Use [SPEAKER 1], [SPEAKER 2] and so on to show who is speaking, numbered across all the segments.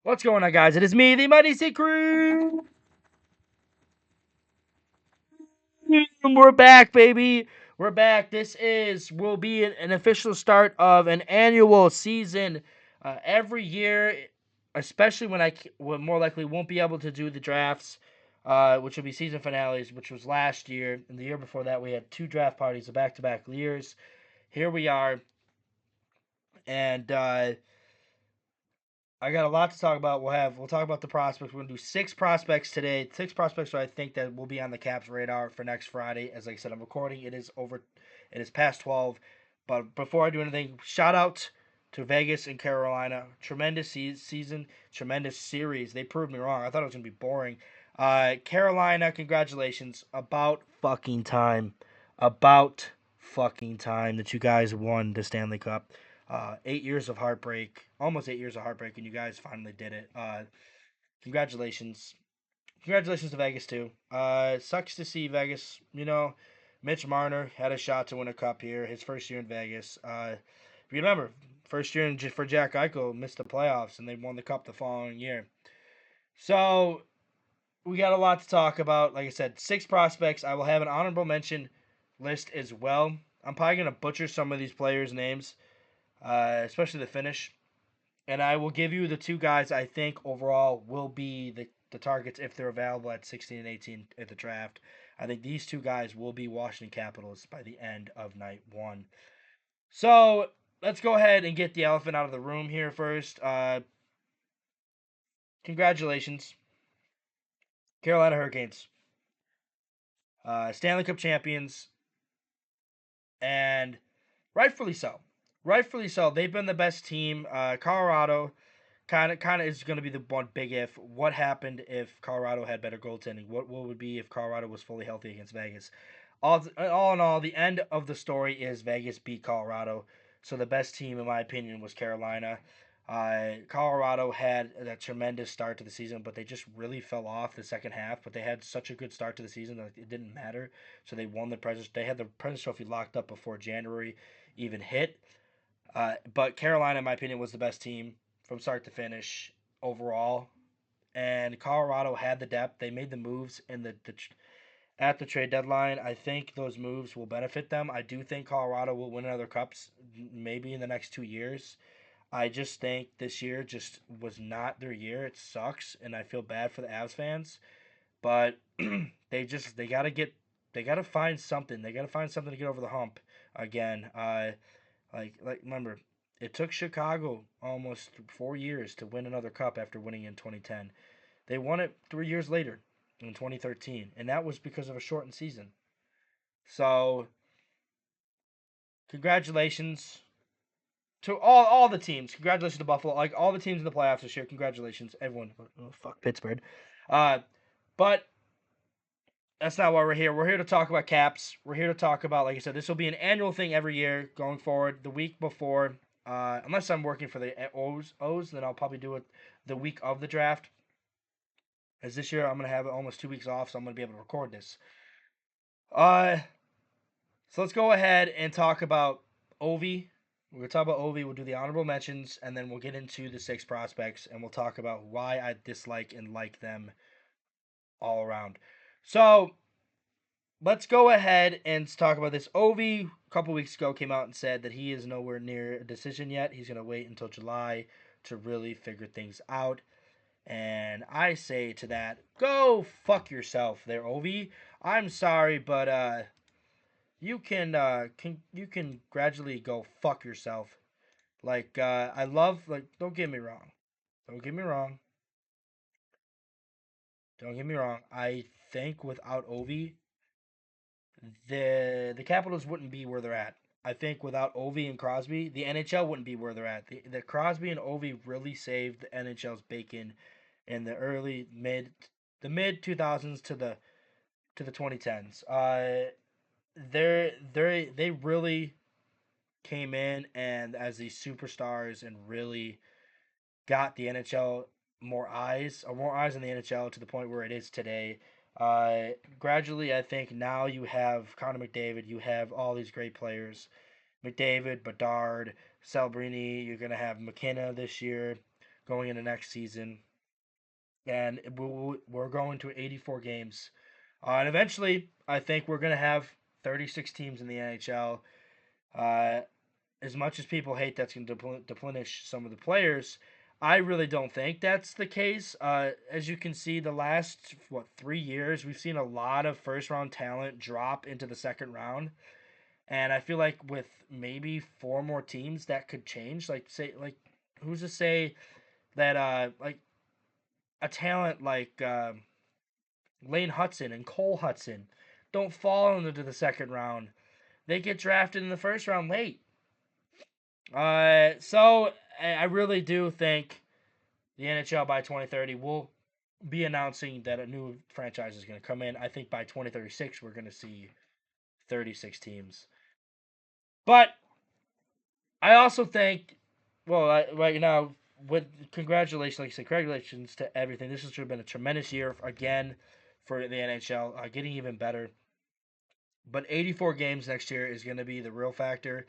[SPEAKER 1] What's going on, guys? It is me, the Mighty Sucram. We're back, baby. We're back. Will be an official start of an annual season. Every year, especially when more likely won't be able to do the drafts, which will be season finales, which was last year, and the year before that we had two draft parties, back-to-back years. Here we are, and I got a lot to talk about. We'll talk about the prospects. We're gonna do six prospects today. Six prospects that I think that will be on the Caps radar for next Friday. As like I said, I'm recording. It is past 12. But before I do anything, shout out to Vegas and Carolina. Tremendous season, tremendous series. They proved me wrong. I thought it was gonna be boring. Carolina, congratulations. About fucking time. About fucking time that you guys won the Stanley Cup. 8 years of heartbreak, almost 8 years of heartbreak, and you guys finally did it. Congratulations. Congratulations to Vegas, too. Sucks to see Vegas. Mitch Marner had a shot to win a cup here, his first year in Vegas. If you remember, first year for Jack Eichel, missed the playoffs, and they won the cup the following year. So, we got a lot to talk about. Like I said, six prospects. I will have an honorable mention list as well. I'm probably going to butcher some of these players' names, especially the finish. And I will give you the two guys I think overall will be the targets if they're available at 16 and 18 at the draft. I think these two guys will be Washington Capitals by the end of night one. So let's go ahead and get the elephant out of the room here first. Congratulations, Carolina Hurricanes, Stanley Cup champions, and rightfully so. Rightfully so. They've been the best team. Colorado kind of is going to be the one big if. What happened if Colorado had better goaltending? What would be if Colorado was fully healthy against Vegas? All in all, the end of the story is Vegas beat Colorado. So the best team, in my opinion, was Carolina. Colorado had a tremendous start to the season, but they just really fell off the second half. But they had such a good start to the season that it didn't matter. So they won the Presidents. They had the Presidents Trophy locked up before January even hit. But Carolina, in my opinion, was the best team from start to finish overall. And Colorado had the depth. They made the moves in at the trade deadline. I think those moves will benefit them. I do think Colorado will win another cups maybe in the next 2 years. I just think this year just was not their year. It sucks, and I feel bad for the Avs fans. But they gotta find something. They gotta find something to get over the hump again. Remember, it took Chicago almost 4 years to win another cup after winning in 2010. They won it 3 years later in 2013, and that was because of a shortened season. So, congratulations to all the teams. Congratulations to Buffalo, like all the teams in the playoffs this year. Congratulations, everyone. Oh, fuck Pittsburgh. Uh, but that's not why we're here. We're here to talk about caps. We're here to talk about, like I said, this will be an annual thing every year going forward. The week before, unless I'm working for the O's, then I'll probably do it the week of the draft. As this year I'm gonna have almost 2 weeks off, so I'm gonna be able to record this. Uh, so let's go ahead and talk about Ovi. We're gonna talk about Ovi. We'll do the honorable mentions, and then we'll get into the six prospects, and we'll talk about why I dislike and like them all around. So let's go ahead and talk about this. Ovi, a couple weeks ago, came out and said that he is nowhere near a decision yet. He's going to wait until July to really figure things out. And I say to that, go fuck yourself there, Ovi. I'm sorry, but you can gradually go fuck yourself. I love, don't get me wrong. Don't get me wrong. Don't get me wrong. I think without Ovi, the Capitals wouldn't be where they're at. I think without Ovi and Crosby, the NHL wouldn't be where they're at. The Crosby and Ovi really saved the NHL's bacon in the mid 2000s to the 2010s. They really came in and as these superstars and really got the NHL more eyes on the NHL to the point where it is today. Gradually, I think now you have Connor McDavid, you have all these great players, McDavid, Bedard, Celebrini. You're gonna have McKenna this year. going into next season, and we're going to 84 games. And eventually, I think we're going to have 36 teams in the NHL. Uh, as much as people hate that's going to deplenish some of the players, I really don't think that's the case. As you can see, the last 3 years, we've seen a lot of first round talent drop into the second round, and I feel like with maybe four more teams, that could change. Who's to say that like a talent like Lane Hudson and Cole Hudson don't fall into the second round? They get drafted in the first round late. So I really do think the NHL by 2030 will be announcing that a new franchise is going to come in. I think by 2036 we're going to see 36 teams. But I also think, well, right now, with congratulations, like I said, congratulations to everything. This has been a tremendous year again for the NHL, getting even better. But 84 games next year is going to be the real factor.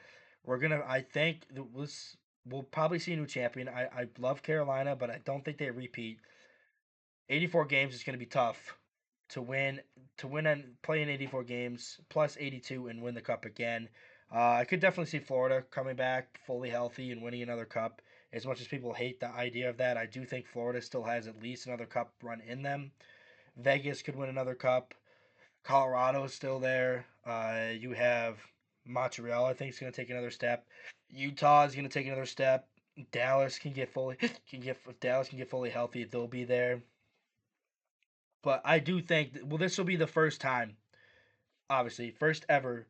[SPEAKER 1] I think this, we'll probably see a new champion. I love Carolina, but I don't think they repeat. 84 games is going to be tough to win, and play in 84 games plus 82 and win the cup again. I could definitely see Florida coming back fully healthy and winning another cup. As much as people hate the idea of that, I do think Florida still has at least another cup run in them. Vegas could win another cup. Colorado is still there. You have Montreal, I think, is going to take another step. Utah is going to take another step. Dallas can get fully healthy. They'll be there. But I do think this will be the first time, obviously, first ever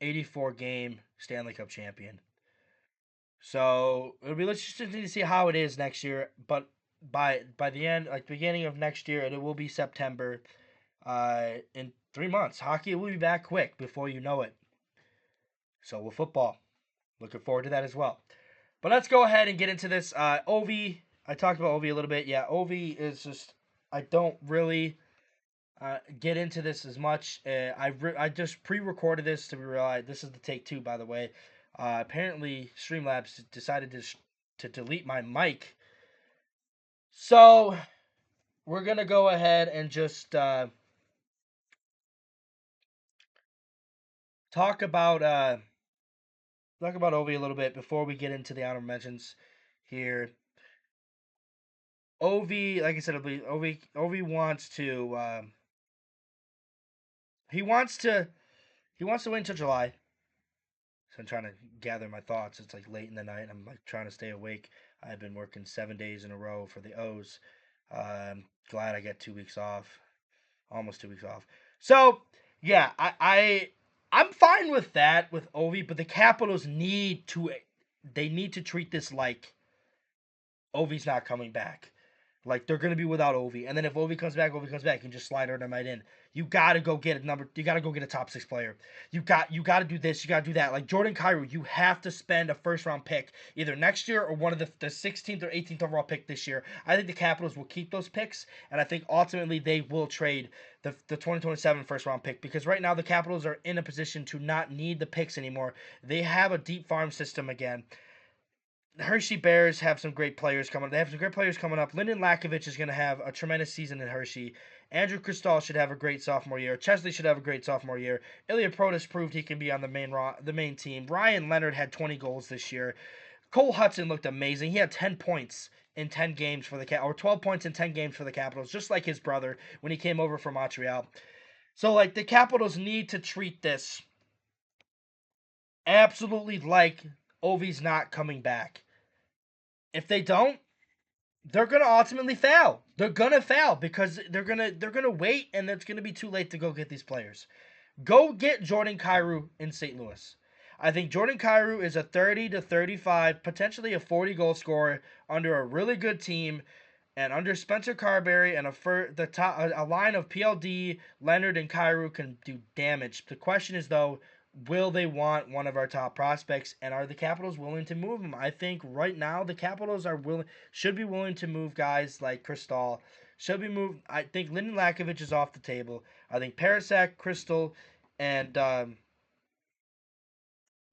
[SPEAKER 1] 84 game Stanley Cup champion. So it'll be interesting to see how it is next year. But by the end, like beginning of next year, it will be September. In 3 months, hockey will be back quick before you know it. So will football. Looking forward to that as well. But let's go ahead and get into this. Ovi, I talked about Ovi a little bit. Yeah, Ovi is just, I don't really get into this as much. I just pre-recorded this to realize this is the take two, by the way. Apparently, Streamlabs decided to delete my mic. So we're gonna go ahead and just talk about Ovi a little bit before we get into the honorable mentions here. Ovi, like I said, Ovi wants to he wants to wait until July. So I'm trying to gather my thoughts. It's like late in the night. I'm like trying to stay awake. I've been working 7 days in a row for the O's. I'm glad I get 2 weeks off, almost 2 weeks off. So yeah, I'm fine with that with Ovi, but the Capitals need to treat this like Ovi's not coming back. Like they're gonna be without Ovi, and then if Ovi comes back, you can just slide Artemite in. You gotta go get a number. You gotta go get a top six player. You gotta do this. You gotta do that. Like Jordan Kyrou, you have to spend a first round pick either next year or one of the 16th or 18th overall pick this year. I think the Capitals will keep those picks, and I think ultimately they will trade the 2027 first round pick because right now the Capitals are in a position to not need the picks anymore. They have a deep farm system again. Hershey Bears have some great players coming. They have some great players coming up. Lyndon Lakovic is going to have a tremendous season in Hershey. Andrew Cristal should have a great sophomore year. Chesley should have a great sophomore year. Ilya Protas proved he can be on the main team. Ryan Leonard had 20 goals this year. Cole Hudson looked amazing. He had 10 points in 10 games for or 12 points in 10 games for the Capitals, just like his brother when he came over from Montreal. So like the Capitals need to treat this absolutely like Ovi's not coming back. If they don't, they're gonna ultimately fail. They're gonna fail because they're gonna wait, and it's gonna be too late to go get these players. Go get Jordan Kyrou in St. Louis. I think Jordan Kyrou is a 30 to 35, potentially a 40 goal scorer under a really good team, and under Spencer Carberry and a line of PLD, Leonard, and Kyrou can do damage. The question is though, will they want one of our top prospects, and are the Capitals willing to move him? I think right now the Capitals should be willing to move guys like Cristal. Should be moved. I think Lyndon Lakovic is off the table. I think Parasak, Crystal, and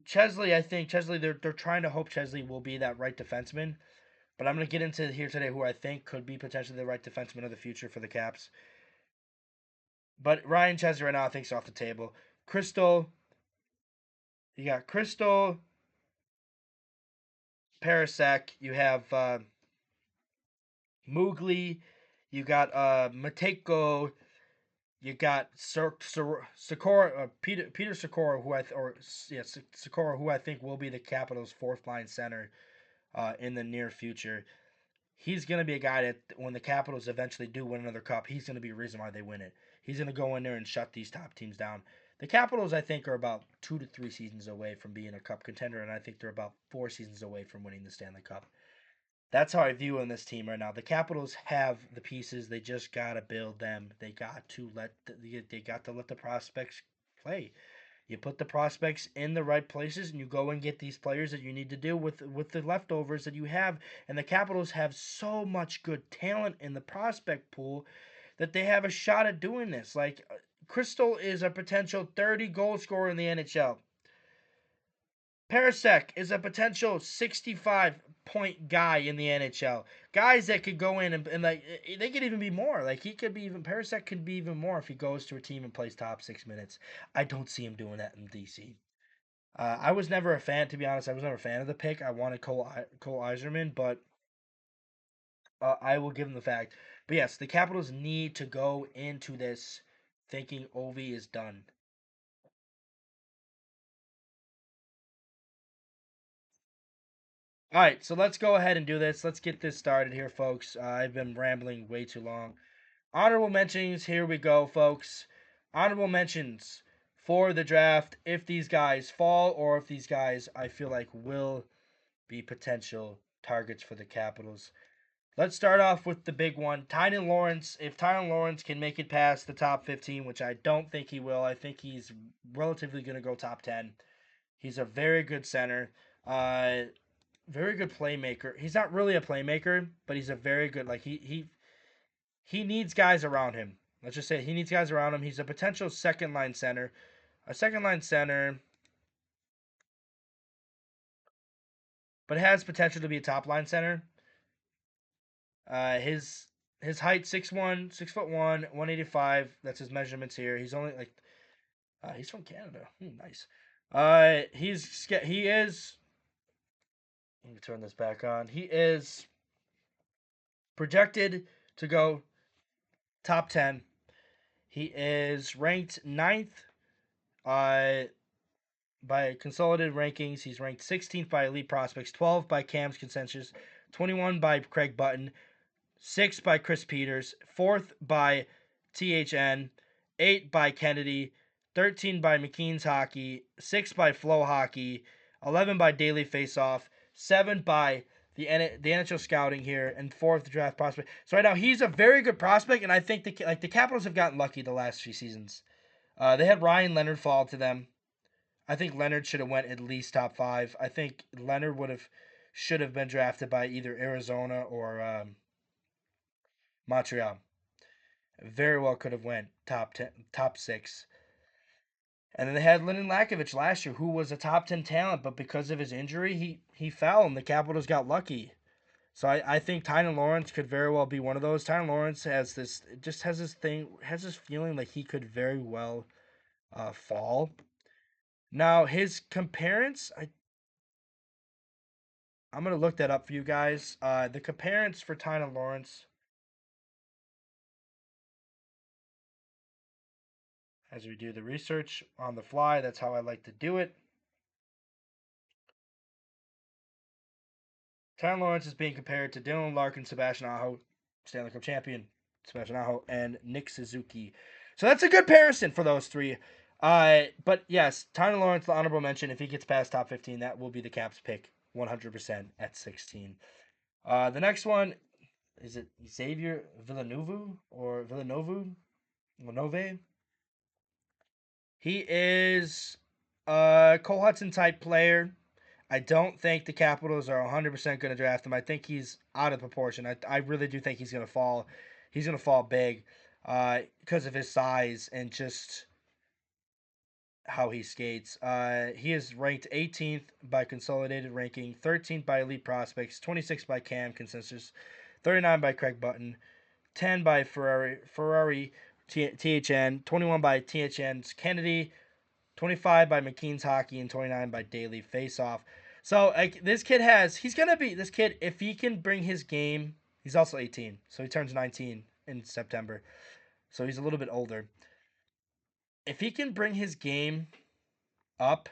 [SPEAKER 1] Chesley. I think Chesley. They're trying to hope Chesley will be that right defenseman. But I'm going to get into here today who I think could be potentially the right defenseman of the future for the Caps. But Ryan Chesney right now I think is off the table. Crystal, you got Crystal, Parasek, you have Mugli, you got Mateko, you got Sakura, Peter Sakura, Sakura, who I think will be the Capitals' fourth line center in the near future. He's going to be a guy that when the Capitals eventually do win another cup, he's going to be a reason why they win it. He's going to go in there and shut these top teams down. The Capitals, I think, are about 2 to 3 seasons away from being a cup contender, and I think they're about 4 seasons away from winning the Stanley Cup. That's how I view in this team right now. The Capitals have the pieces; they just gotta build them. They got to let the prospects play. You put the prospects in the right places, and you go and get these players that you need to do with the leftovers that you have. And the Capitals have so much good talent in the prospect pool that they have a shot at doing this. Like Crystal is a potential 30 goal scorer in the NHL. Parasek is a potential 65-point guy in the NHL. Guys that could go in and like they could even be more. Like he could be even Parasek could be even more if he goes to a team and plays top 6 minutes. I don't see him doing that in DC. I was never a fan, to be honest. I was never a fan of the pick. I wanted Cole Iserman, but I will give him the fact. But yes, the Capitals need to go into this thinking Ovi is done. All right, so let's go ahead and do this. Let's get this started here, folks. I've been rambling way too long. Honorable mentions, here we go, folks. Honorable mentions for the draft if these guys fall or if these guys I feel like will be potential targets for the Capitals. Let's start off with the big one. Tynan Lawrence. If Tynan Lawrence can make it past the top 15, which I don't think he will, I think he's relatively going to go top 10. He's a very good center. Very good playmaker. He's not really a playmaker, but he's a very good he needs guys around him. Let's just say he needs guys around him. He's a potential second line center. A second line center, but has potential to be a top line center. His height 6'1", 6'1", 185. That's his measurements here. He's only like he's from Canada. Nice. He is. Let me turn this back on. He is projected to go top 10. He is ranked ninth uh, by consolidated rankings. He's ranked 16th by Elite Prospects, 12 by Cam's Consensus, 21 by Craig Button, 6 by Chris Peters, 4th by THN, 8 by Kennedy, 13 by McKean's Hockey, 6 by Flow Hockey, 11 by Daily Faceoff, 7 by the NHL Scouting here, and 4th draft prospect. So right now he's a very good prospect, and I think the Capitals have gotten lucky the last few seasons. They had Ryan Leonard fall to them. I think Leonard should have went at least top 5. I think Leonard should have been drafted by either Arizona or Montreal. Very well could have went top 10, top 6. And then they had Lennon Lakovic last year, who was a top 10 talent, but because of his injury, he fell, and the Capitals got lucky. So I think Tynan Lawrence could very well be one of those. Tynan Lawrence has this feeling like he could very well fall. Now his comparance, I'm gonna look that up for you guys. The comparance for Tynan Lawrence, as we do the research on the fly, that's how I like to do it. Tynan Lawrence is being compared to Dylan Larkin, Sebastian Aho, Stanley Cup champion, Sebastian Aho, and Nick Suzuki. So that's a good comparison for those three. But yes, Tynan Lawrence, the honorable mention. If he gets past top 15, that will be the Caps pick 100% at 16. The next one, is it Xavier Villeneuve or Villeneuve? Villeneuve? He is a Cole Hudson type player. I don't think the Capitals are 100% going to draft him. I think he's out of proportion. I really do think he's going to fall. He's going to fall big because of his size and just how he skates. He is ranked 18th by consolidated ranking, 13th by Elite Prospects, 26th by Cam consensus, 39 by Craig Button, 10 by THN, 21 by THN's Kennedy, 25 by McKean's Hockey, and 29 by Daily Faceoff. So like this kid he's gonna be this kid if he can bring his game. He's also 18, so he turns 19 in September, so he's a little bit older. If he can bring his game up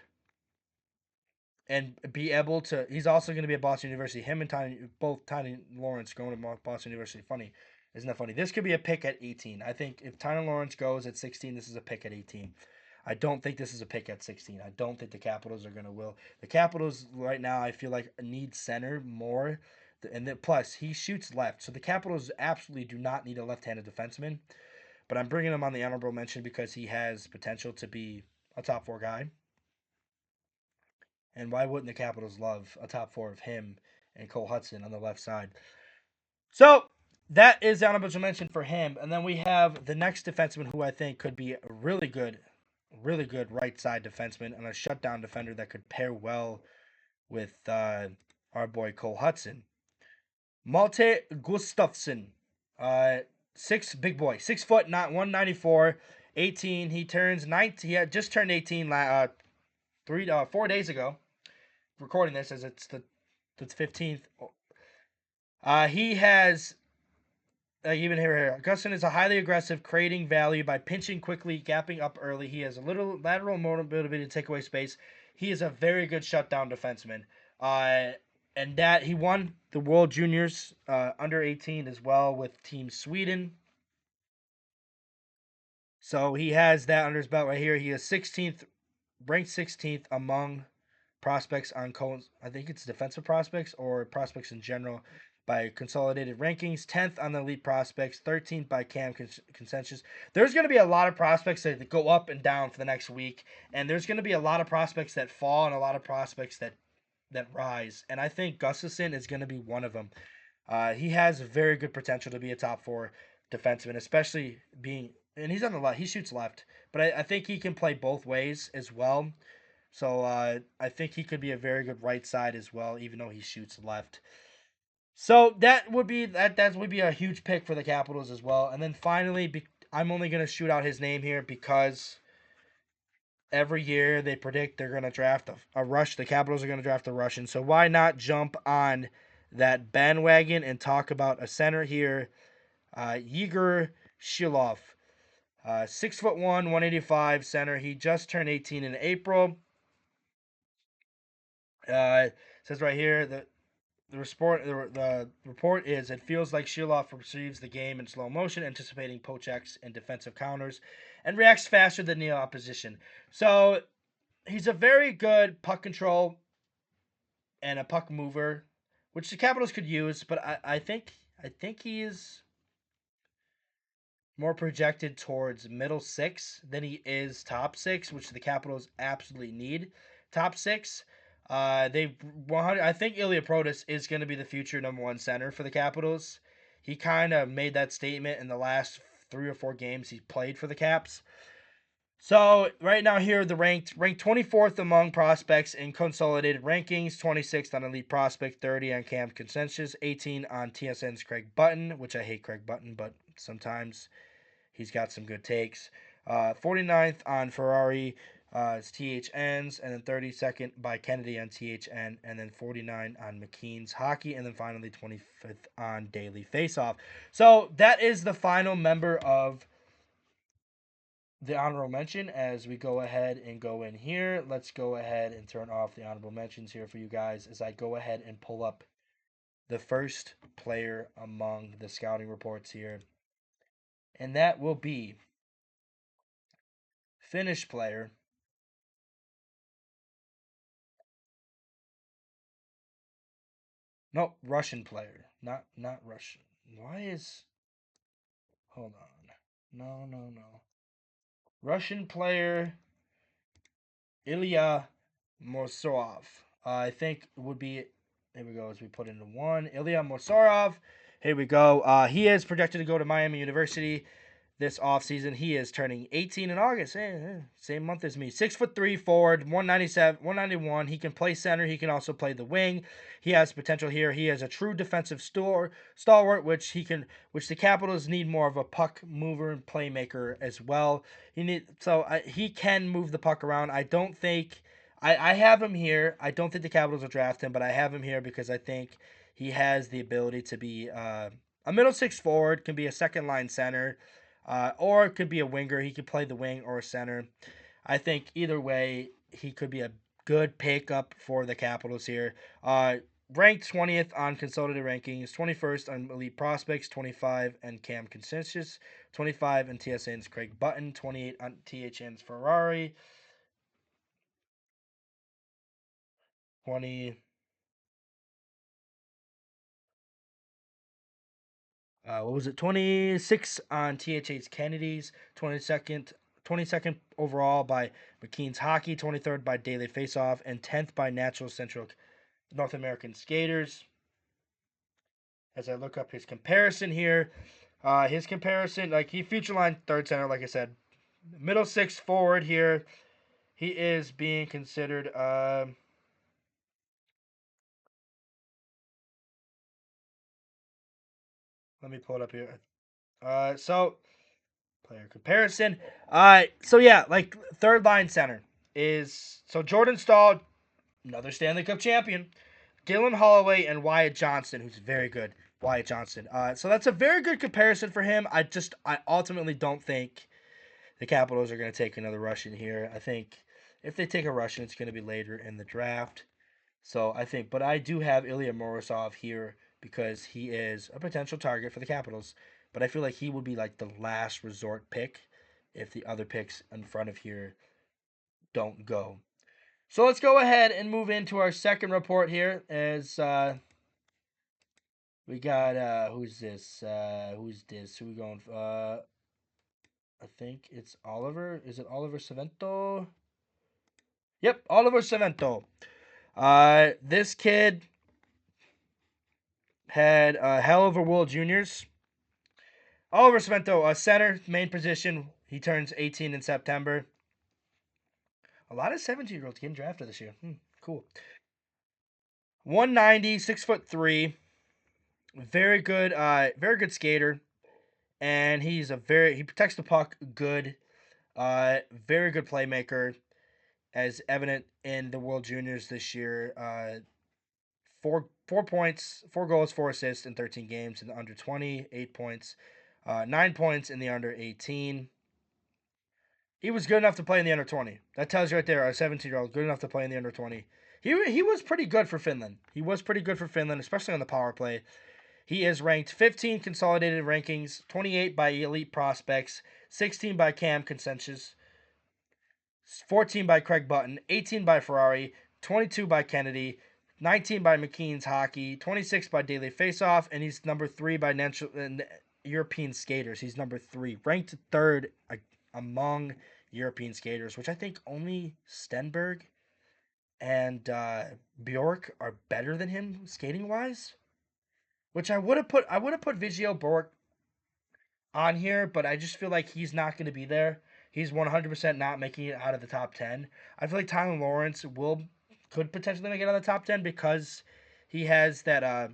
[SPEAKER 1] and be able to, he's also going to be at Boston University. Him and Tiny Lawrence going to Boston University. Funny, isn't that funny? This could be a pick at 18. I think if Tiny Lawrence goes at 16, this is a pick at 18. I don't think this is a pick at 16. I don't think the Capitals are going to will. The Capitals right now, I feel like need center more, and then plus he shoots left, so the Capitals absolutely do not need a left-handed defenseman. But I'm bringing him on the honorable mention because he has potential to be a top four guy. And why wouldn't the Capitals love a top four of him and Cole Hudson on the left side? So that is the honorable mention for him. And then we have the next defenseman who I think could be a really good right side defenseman and a shutdown defender that could pair well with our boy Cole Hudson. Malte Gustafsson, six big boy, 6 foot, not 194, 18. He turns 19. He had just turned 18 4 days ago. Recording this as it's the 15th. He has even here. Gustin is a highly aggressive, creating value by pinching quickly, gapping up early. He has a little lateral mobility to take away space. He is a very good shutdown defenseman. And that he won the World Juniors under 18 as well with Team Sweden. So he has that under his belt right here. He is 16th, ranked 16th among prospects on Cohen's, I think it's defensive prospects or prospects in general by consolidated rankings. 10th on the elite prospects, 13th by Cam consensus. There's going to be a lot of prospects that go up and down for the next week, and there's going to be a lot of prospects that fall and a lot of prospects that rise. And I think Gustafsson is going to be one of them. He has very good potential to be a top four defenseman, especially being, and he's on the left. He shoots left, but I think he can play both ways as well. So I think he could be a very good right side as well, even though he shoots left. So that would be a huge pick for the Capitals as well. And then finally, I'm only going to shoot out his name here because every year they predict they're going to draft a Rush. The Capitals are going to draft a Russian. So why not jump on that bandwagon and talk about a center here, Yegor Shilov, 6'1", 185 center. He just turned 18 in April. Says right here that the report is it feels like Shilov perceives the game in slow motion, anticipating poke checks and defensive counters, and reacts faster than the opposition. So he's a very good puck control and a puck mover, which the Capitals could use. But I think he is more projected towards middle six than he is top six, which the Capitals absolutely need. Top six. I think Ilya Protas is going to be the future number one center for the Capitals. He kind of made that statement in the last 3 or 4 games he played for the Caps. So right now here the ranked 24th among prospects in consolidated rankings, 26th on Elite Prospect, 30 on Cam Consensus, 18 on TSN's Craig Button, which I hate Craig Button, but sometimes he's got some good takes. 49th on Ferrari, THNs, and then 32nd by Kennedy on THN, and then 49 on McKean's Hockey, and then finally 25th on Daily Faceoff. So that is the final member of the honorable mention. As we go ahead and go in here, let's go ahead and turn off the honorable mentions here for you guys as I go ahead and pull up the first player among the scouting reports here. And that will be Finnish player. No, Russian player. Not Russian. Why is hold on. No. Russian player Ilya Mosorov. I think would be here we go as we put into one. Ilya Mosorov. Here we go. He is projected to go to Miami University. this offseason. He is turning 18 in August. Same month as me. 6'3" forward, 197, 191. He can play center. He can also play the wing. He has potential here. He has a true defensive stalwart, which the Capitals need more of a puck mover and playmaker as well. He can move the puck around. I don't think I have him here. I don't think the Capitals will draft him, but I have him here because I think he has the ability to be a middle six forward, can be a second line center, or it could be a winger. He could play the wing or a center. I think either way, he could be a good pickup for the Capitals here. Ranked 20th on consolidated rankings, 21st on Elite Prospects, 25 and Cam Consensus, 25 and TSN's Craig Button, 28 on THN's Ferrari, 20. What was it? 26 on THA's Kennedy's, 22nd overall by McKean's Hockey, 23rd by Daily Faceoff, and 10th by Natural Central North American Skaters. As I look up his comparison here, he future line third center, like I said, middle six forward here. He is being considered. Let me pull it up here. Player comparison. Like third line center is Jordan Stahl, another Stanley Cup champion, Dylan Holloway, and Wyatt Johnston, who's very good. Wyatt Johnston. So that's a very good comparison for him. I ultimately don't think the Capitals are going to take another Russian here. I think if they take a Russian, it's going to be later in the draft. But I do have Ilya Morozov here because he is a potential target for the Capitals. But I feel like he would be like the last resort pick if the other picks in front of here don't go. So let's go ahead and move into our second report here. As we got who's this? Who's this? Who we going? I think it's Oliver. Is it Oliver Savento? Yep, Oliver Savento. This kid had a hell of a World Juniors. Oliver Savento, a center, main position. He turns 18 in September. A lot of 17-year-olds getting drafted this year. Cool. 190, 6'3", very good skater, and he protects the puck good. Very good playmaker, as evident in the World Juniors this year. 4 points, 4 goals, 4 assists in 13 games in the under 20, 8 points, 9 points in the under 18. He was good enough to play in the under 20. That tells you right there, a 17-year-old good enough to play in the under 20. He was pretty good for Finland. He was pretty good for Finland, especially on the power play. He is ranked 15 consolidated rankings, 28 by Elite Prospects, 16 by Cam Consensus, 14 by Craig Button, 18 by Ferrari, 22 by Kennedy, 19 by McKean's Hockey, 26 by Daily Faceoff, and he's number 3 by European Skaters. He's number 3, ranked third among European skaters, which I think only Stenberg and Bjork are better than him skating wise. Which I would have put Vigio Bork on here, but I just feel like he's not going to be there. He's 100% not making it out of the top 10. I feel like Tyler Lawrence could potentially make it out of the top 10 because he has that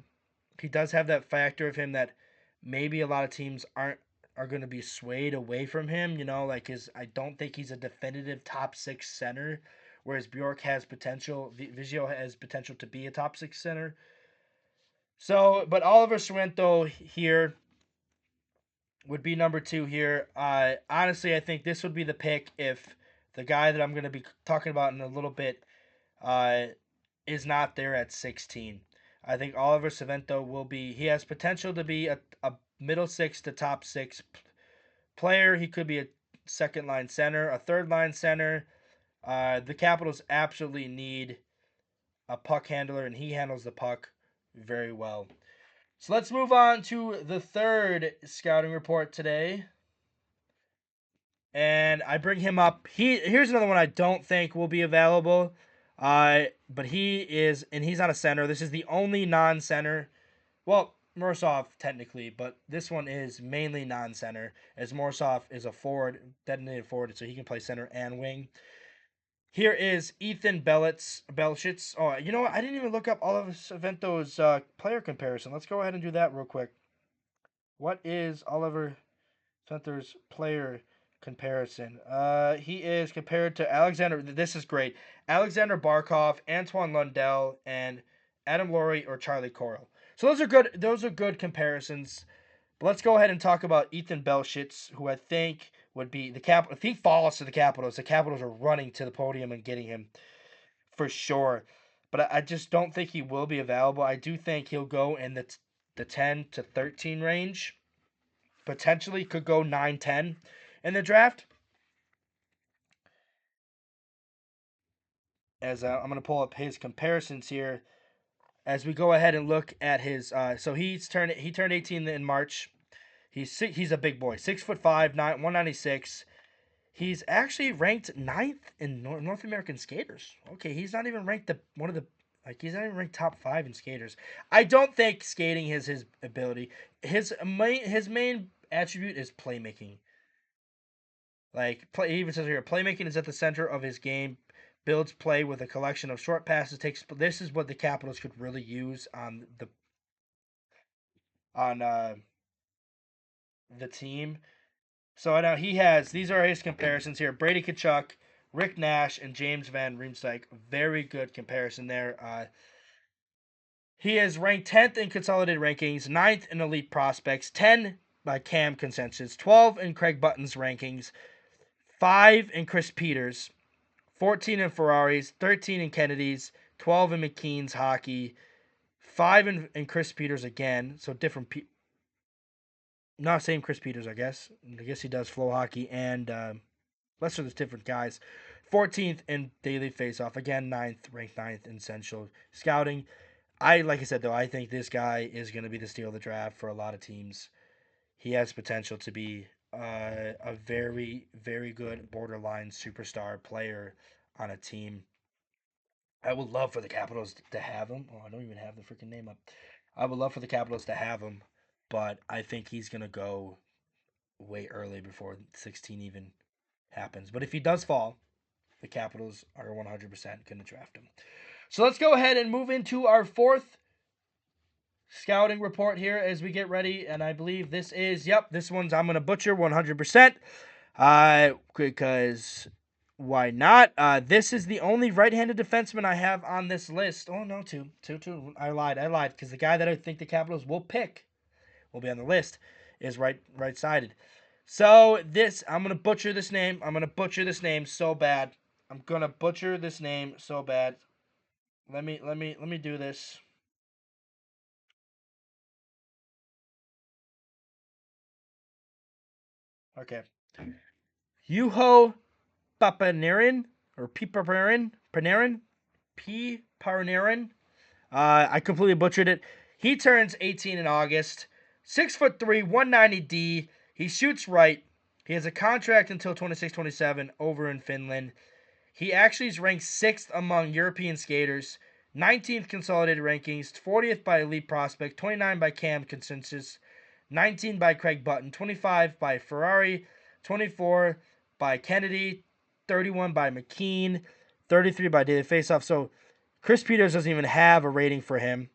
[SPEAKER 1] he does have that factor of him that maybe a lot of teams are going to be swayed away from him, I don't think he's a definitive top 6 center, whereas Bjork has potential, Vigio has potential to be a top 6 center. So, but Oliver Sorrento here would be number 2 here. Honestly, I think this would be the pick if the guy that I'm going to be talking about in a little bit is not there at 16. I think Oliver Sorrento he has potential to be a middle 6 to top 6 player. He could be a second line center, a third line center. The Capitals absolutely need a puck handler, and he handles the puck very well. So let's move on to the third scouting report today. And I bring him up. Here's another one I don't think will be available. But he's not a center. This is the only non-center. Well, Mursov technically, but this one is mainly non-center, as Mursov is a forward, designated forward, so he can play center and wing. Here is Ethan Belchitz. Oh, you know what? I didn't even look up all of Savento's player comparison. Let's go ahead and do that real quick. What is Oliver Center's player comparison? He is compared to Alexander. This is great. Alexander Barkov, Antoine Lundell, and Adam Laurie or Charlie Coral. So those are good. Those are good comparisons. But let's go ahead and talk about Ethan Belshitz, who I think would be the cap. If he falls to the Capitals are running to the podium and getting him for sure. But I just don't think he will be available. I do think he'll go in the 10 to 13 range. Potentially could go 9-10 in the draft. As I'm going to pull up his comparisons here as we go ahead and look at his. So he turned 18 in March. He's a big boy, 6'5", 196. He's actually ranked ninth in North American skaters. Okay, he's not even ranked he's not even ranked top 5 in skaters. I don't think skating is his ability. His main attribute is playmaking. He even says here, playmaking is at the center of his game. Builds play with a collection of short passes. This is what the Capitals could really use on the team. So I know he has. These are his comparisons here: Brady Tkachuk, Rick Nash, and James Van Riemsdyk. Very good comparison there. He is ranked 10th in consolidated rankings, 9th in elite prospects, 10 by Cam consensus, 12 in Craig Button's rankings, 5 in Chris Peters, 14 in Ferraris, 13 in Kennedy's, 12 in McKean's hockey, 5 in Chris Peters again. So different not same Chris Peters, I guess. I guess he does flow hockey and lesser there's different guys. 14th in daily faceoff, again ranked 9th in essential scouting. Like I said though, I think this guy is going to be the steal of the draft for a lot of teams. He has potential to be a very very good borderline superstar player on a team. I would love for the Capitals to have him. Oh, I don't even have the freaking name up. I would love for the Capitals to have him, but I think he's going to go way early before 16 even happens. But if he does fall, the Capitals are 100% going to draft him. So let's go ahead and move into our fourth scouting report here as we get ready. And I believe this one's I'm going to butcher 100%. Because why not? This is the only right-handed defenseman I have on this list. Oh, no, two. I lied, because the guy that I think the Capitals will pick will be on the list is right-sided. So I'm gonna butcher this name. I'm gonna butcher this name so bad. Let me do this. Okay. Juho Papanirin or Panarin. I completely butchered it. He turns 18 in August. 6'3", 190D. He shoots right. He has a contract until 26-27 over in Finland. He actually is ranked 6th among European skaters, 19th consolidated rankings, 40th by Elite Prospect, 29 by Cam Consensus, 19 by Craig Button, 25 by Ferrari, 24 by Kennedy, 31 by McKean, 33 by Daily Faceoff. So Chris Peters doesn't even have a rating for him.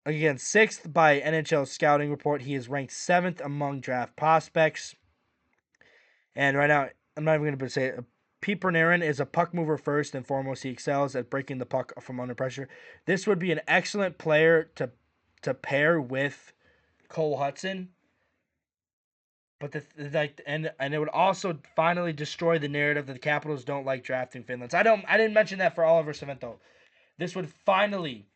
[SPEAKER 1] Again, 6th by NHL Scouting Report. He is ranked 7th among draft prospects. And right now, I'm not even going to say it. Pete Panarin is a puck mover first and foremost. He excels at breaking the puck from under pressure. This would be an excellent player to pair with Cole Hudson. But and it would also finally destroy the narrative that the Capitals don't like drafting Finlands. I didn't mention that for Oliver Savento. This would finally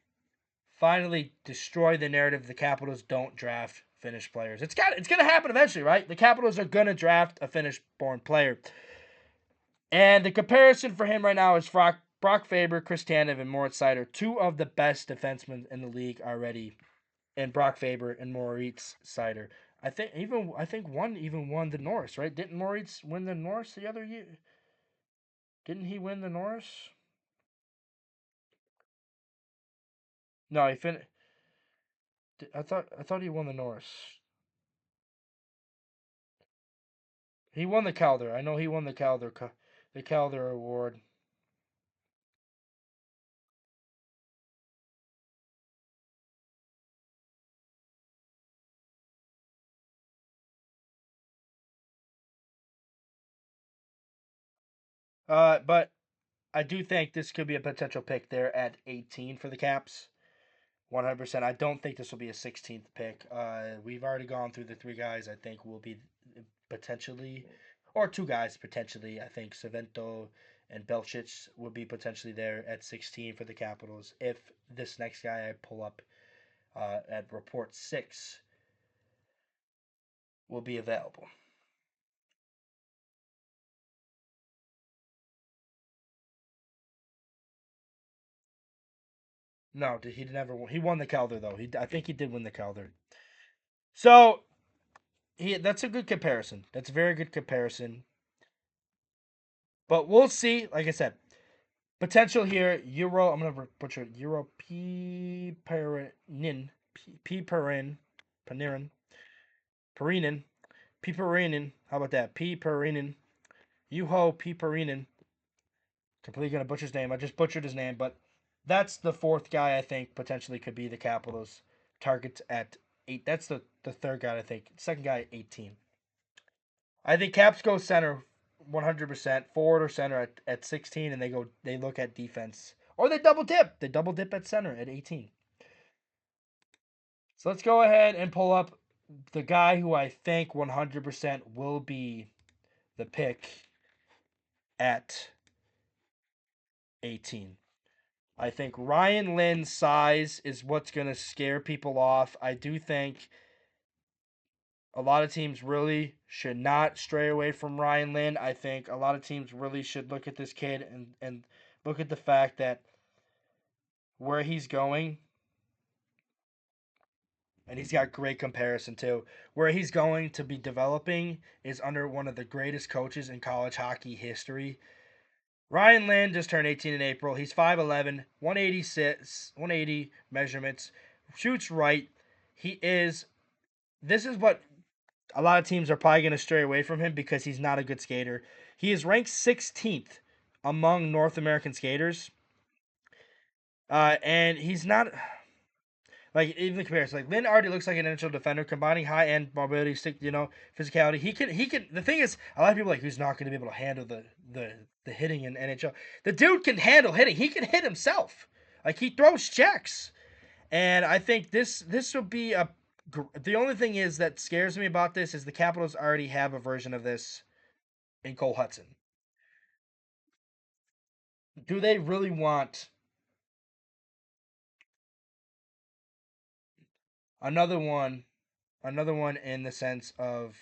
[SPEAKER 1] destroy the narrative the Capitals don't draft Finnish players. It's gonna happen eventually, right? The Capitals are gonna draft a Finnish-born player. And the comparison for him right now is Brock Faber, Chris Tanev, and Moritz Seider, two of the best defensemen in the league already. And Brock Faber and Moritz Seider. I think one even won the Norris, right? Didn't Moritz win the Norris the other year? Didn't he win the Norris? No, he finished. I thought he won the Norris. He won the Calder. I know he won the Calder award. But I do think this could be a potential pick there at 18 for the Caps. 100%. I don't think this will be a 16th pick. We've already gone through the three guys I think will be potentially, or two guys potentially. I think Savento and Belchich will be potentially there at 16 for the Capitals if this next guy I pull up at report 6 will be available. No, he never won. He won the Calder though. I think he did win the Calder. So that's a good comparison. That's a very good comparison. But we'll see. Like I said, potential here. Euro. I'm gonna butcher it. Euro P Perinin. P Perin. Panirin. Perinin. P Perinin. How about that? P Perinin. Yuho P Perinin. Completely gonna butcher his name. I just butchered his name, but that's the fourth guy I think potentially could be the Capitals targets at 8. That's the third guy I think. Second guy 18. I think Caps go center 100%, forward or center at 16, and they look at defense. Or they double dip. They double dip at center at 18. So let's go ahead and pull up the guy who I think 100% will be the pick at 18. I think Ryan Lynn's size is what's going to scare people off. I do think a lot of teams really should not stray away from Ryan Lynn. I think a lot of teams really should look at this kid and look at the fact that where he's going, and he's got great comparison too, where he's going to be developing is under one of the greatest coaches in college hockey history. Ryan Lynn just turned 18 in April. He's 5'11, 186, 180 measurements, shoots right. He is, this is what a lot of teams are probably going to stray away from him because he's not a good skater. He is ranked 16th among North American skaters. And he's not like even the comparison. Like Lynn already looks like an NHL defender, combining high end mobility, physicality. He can. The thing is, a lot of people are like he's not going to be able to handle the hitting in NHL. The dude can handle hitting. He can hit himself. Like he throws checks, and I think this will be a. The only thing is that scares me about this is the Capitals already have a version of this in Cole Hudson. Do they really want another one? Another one in the sense of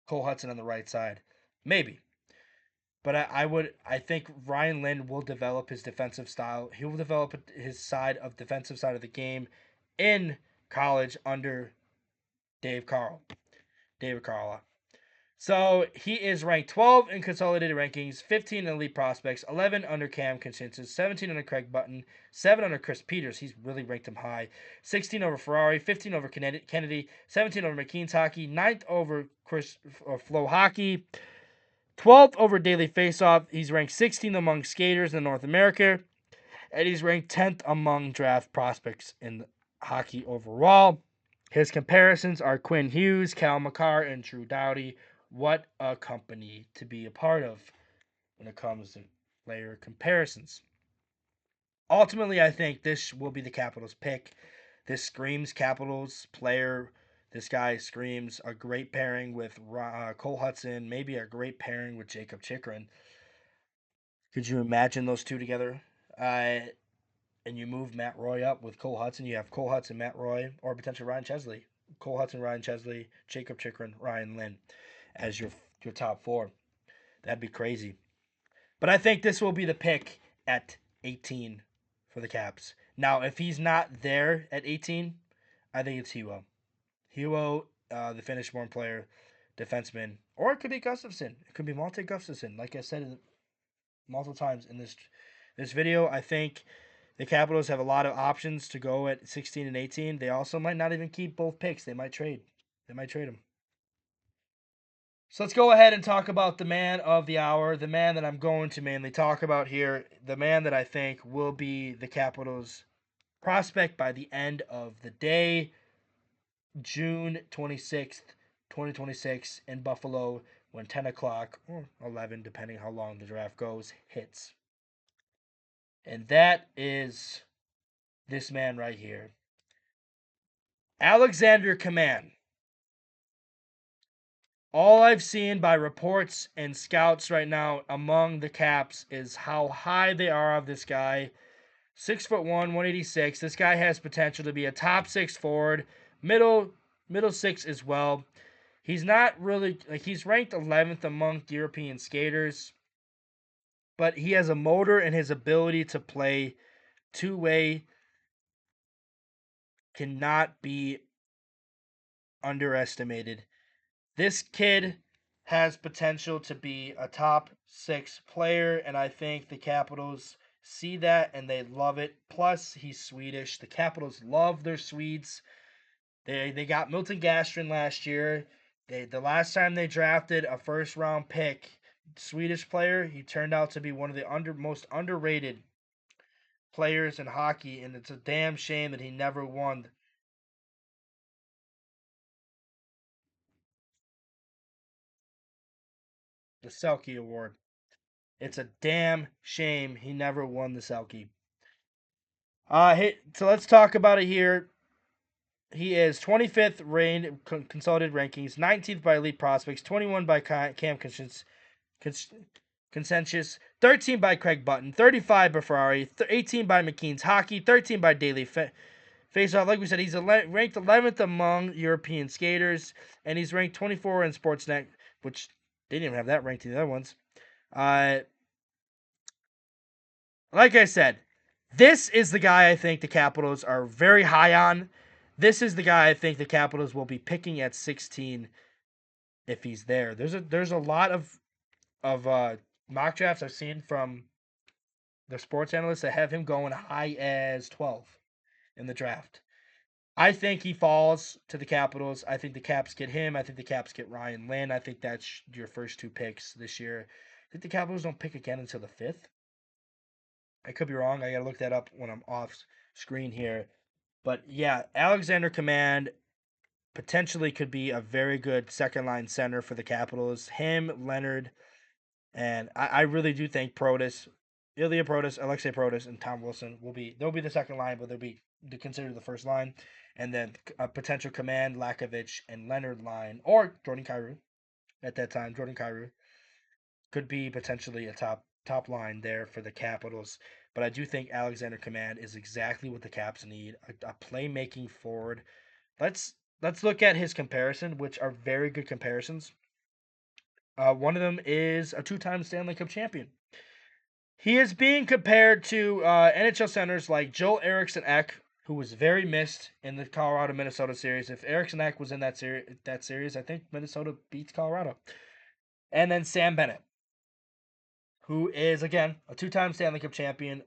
[SPEAKER 1] Cole Hudson on the right side, maybe. But I think Ryan Lynn will develop his defensive style. He will develop his defensive side of the game in college under Dave Carl, David Carla. So he is ranked 12 in consolidated rankings, 15 in elite prospects, 11 under Cam Consensus, 17 under Craig Button, 7 under Chris Peters. He's really ranked him high. 16 over Ferrari, 15 over Kennedy, 17 over McKean's Hockey, 9th over Chris Flow Hockey, 12th over Daily Faceoff. He's ranked 16th among skaters in North America, and he's ranked 10th among draft prospects in hockey overall. His comparisons are Quinn Hughes, Cal McCarr, and Drew Doughty. What a company to be a part of when it comes to player comparisons. Ultimately, I think this will be the Capitals pick. This screams Capitals player. This guy screams a great pairing with Cole Hudson, maybe a great pairing with Jacob Chikrin. Could you imagine those two together? And you move Matt Roy up with Cole Hudson. You have Cole Hudson, Matt Roy, or potentially Ryan Chesley. Cole Hudson, Ryan Chesley, Jacob Chikrin, Ryan Lynn as your top four. That'd be crazy. But I think this will be the pick at 18 for the Caps. Now, if he's not there at 18, I think it's Huo. Huo, the Finnish-born player, defenseman, or it could be Gustafsson. It could be Malte Gustafsson. Like I said multiple times in this video, I think the Capitals have a lot of options to go at 16 and 18. They also might not even keep both picks. They might trade. They might trade them. So let's go ahead and talk about the man of the hour, the man that I'm going to mainly talk about here, the man that I think will be the Capitals' prospect by the end of the day, June 26th, 2026, in Buffalo, when 10 o'clock or 11, depending how long the draft goes, hits. And that is this man right here, Alexander Command. All I've seen by reports and scouts right now among the Caps is how high they are of this guy. 6'1", 186. This guy has potential to be a top 6 forward, middle 6 as well. He's not really he's ranked 11th among European skaters, but he has a motor, and his ability to play two-way cannot be underestimated. This kid has potential to be a top 6 player, and I think the Capitals see that and they love it. Plus, he's Swedish. The Capitals love their Swedes. They got Milton Gastrin last year. The last time they drafted a first round pick, Swedish player, he turned out to be one of the most underrated players in hockey, and it's a damn shame that he never won the Selke Award. It's a damn shame he never won the Selke. So let's talk about it here. He is 25th consolidated rankings, 19th by Elite Prospects, 21 by Cam Consensus, 13 by Craig Button, 35 by Ferrari, 18 by McKean's Hockey, 13 by Daily Faceoff. Like we said, he's ranked 11th among European skaters, and he's ranked 24 in Sportsnet, which they didn't even have that ranked in the other ones. Like I said, this is the guy I think the Capitals are very high on. This is the guy I think the Capitals will be picking at 16 if he's there. There's a lot of mock drafts I've seen from the sports analysts that have him going high as 12 in the draft. I think he falls to the Capitals. I think the Caps get him. I think the Caps get Ryan Lynn. I think that's your first 2 picks this year. I think the Capitals don't pick again until the 5th. I could be wrong. I got to look that up when I'm off screen here. But yeah, Alexander Command potentially could be a very good second line center for the Capitals. Him, Leonard, and I really do think Protas, Ilya Protas, Alexei Protas, and Tom Wilson they'll be the second line, but they'll be considered the first line. And then a potential Command, Lakovic, and Leonard line, or Jordan Kyrou at that time. Jordan Kyrou could be potentially a top line there for the Capitals. But I do think Alexander Command is exactly what the Caps need, a playmaking forward. Let's look at his comparison, which are very good comparisons. One of them is a 2-time Stanley Cup champion. He is being compared to NHL centers like Joel Eriksson Ek, who was very missed in the Colorado-Minnesota series. If Eriksson Ek was in that series, I think Minnesota beats Colorado. And then Sam Bennett, who is, again, a 2-time Stanley Cup champion.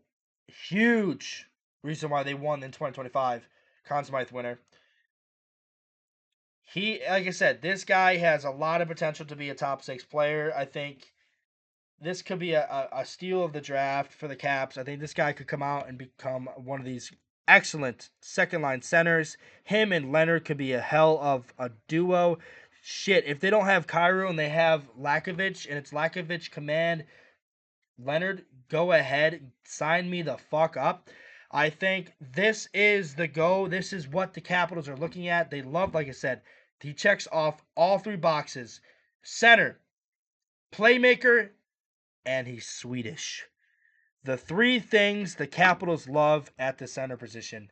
[SPEAKER 1] Huge reason why they won in 2025. Conn Smythe winner. Like I said, this guy has a lot of potential to be a top 6 player. I think this could be a steal of the draft for the Caps. I think this guy could come out and become one of these excellent second line centers. Him and Leonard could be a hell of a duo. Shit, if they don't have Kyrou and they have Lakovic, and it's Lakovic Command, Leonard, go ahead, sign me the fuck up. I think this is the go. This is what the Capitals are looking at. They love, like I said, he checks off all 3 boxes. Center, playmaker, and he's Swedish. The 3 things the Capitals love at the center position.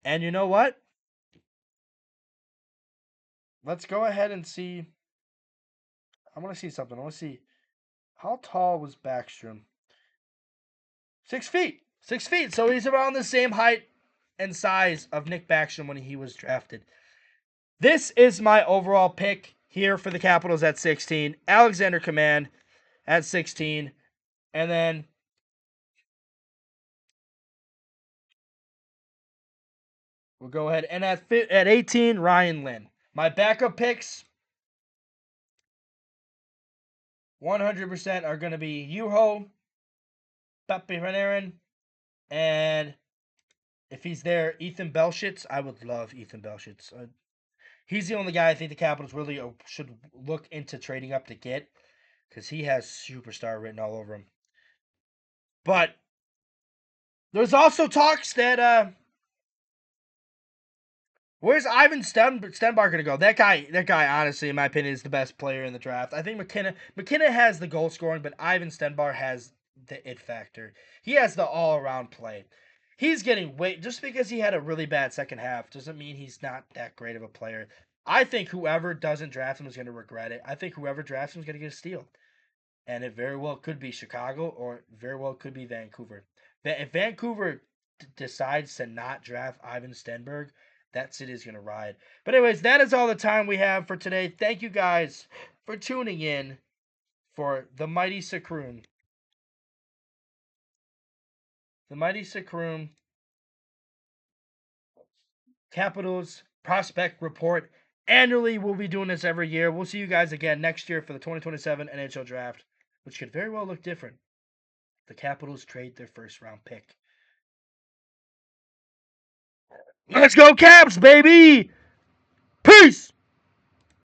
[SPEAKER 1] And you know what? Let's go ahead and see. I want to see something. I want to see, how tall was Backstrom? 6 feet. 6 feet. So he's around the same height and size of Nick Backstrom when he was drafted. This is my overall pick here for the Capitals at 16. Alexander Command at 16. And then We'll go ahead. And at 18, Ryan Lynn. My backup picks, 100% are going to be Yuho, Pepe Panarin, and if he's there, Ethan Belshitz. I would love Ethan Belshitz. He's the only guy I think the Capitals really should look into trading up to get because he has superstar written all over him. But there's also talks that where's Ivan Stenbar gonna go? That guy, honestly, in my opinion, is the best player in the draft. I think McKinnon has the goal scoring, but Ivan Stenbar has the it factor. He has the all around play. He's getting weight just because he had a really bad second half doesn't mean he's not that great of a player. I think whoever doesn't draft him is going to regret it. I think whoever drafts him is going to get a steal. And it very well could be Chicago or very well could be Vancouver. If Vancouver decides to not draft Ivan Stenberg, that city is going to ride. But anyways, that is all the time we have for today. Thank you guys for tuning in for the Mighty Sucram. The Mighty Sucram Capitals Prospect Report. Annually, we'll be doing this every year. We'll see you guys again next year for the 2027 NHL Draft, which could very well look different. The Capitals trade their first round pick. Let's go Caps, baby! Peace!